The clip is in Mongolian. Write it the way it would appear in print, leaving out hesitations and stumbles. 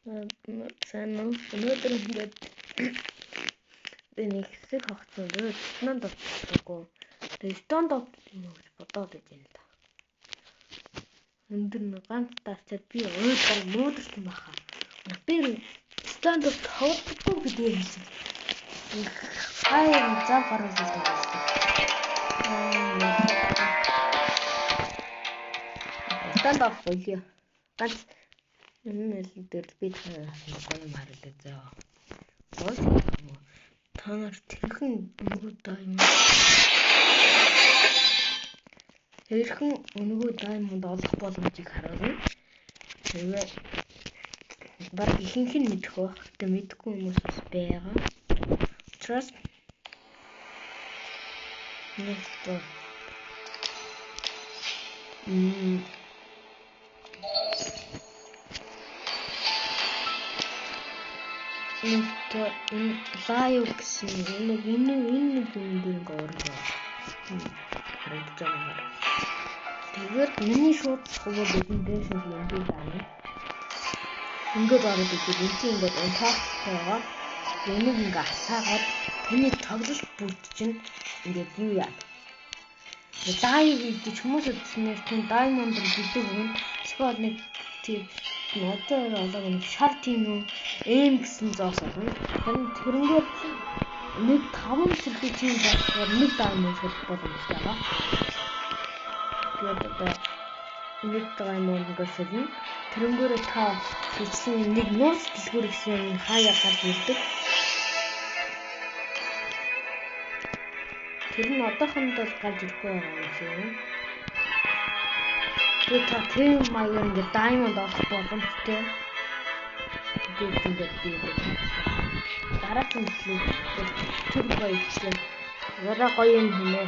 Сайн уу? Өнөөдөр ингээд нэг хэсэг хогцсон дөө станд авчихгүй. Тэгээ станд авч юм уу гэж бодоод байж байна та. Өндөр нэг ганц таарчаад би өөдөө муудсан баха. Би станд авч хавдахгүй гэдэг юм чинь. Хаяа зав гаргаж ирдэг гэсэн. Станд авч болио. Ганц энэ дээр би танаас гоё юм харагдаж байгаа. Гол та нар тэрхэн өнгөө даймонд олох боломжийг харуулна. Тэгвэл баг ихэнх нь мэдэх байх. Гэтэ мэдэхгүй хүмүүс бас байгаа. Trust next. Энэ лайв гэсэн энэ дээр орно. Харагдаж байгаа. Тэгээд миний шууд хөвөө бидний дэш юм байна. Ингээд ороод идэв. Ингээд унтаахтай байгаа. Энийг ингээд асаагаад таны тоглолт бүрд чинь ингээд юу яа. Лайв гэж хүмүүс үзснээр тань даймонд гэдэг юм. Эсвэл нэг тийм надад олоо нэг шар тийм үү эм гэсэн зоос орно. Харин тэрнгээр нэг 5 сэрхий тийм болохоор нэг даймонд солих боломжтой байгаа. Тэгээд одоо нэг даймонд гэсэн тэрнгээр та бичлэн нэг нууц дэлгүүр гэсэн хаяа гарч ирдэг. Тэр нь одоохондоо гарч ирэхгүй байгаа юм шиг. Тэгээд та тийм маягаар ингээд даймонд авах боломжтой. Тэгээд ингээд дараагийн төлөв тэр гоё гэсэн. Яраа гоё юм хийнэ.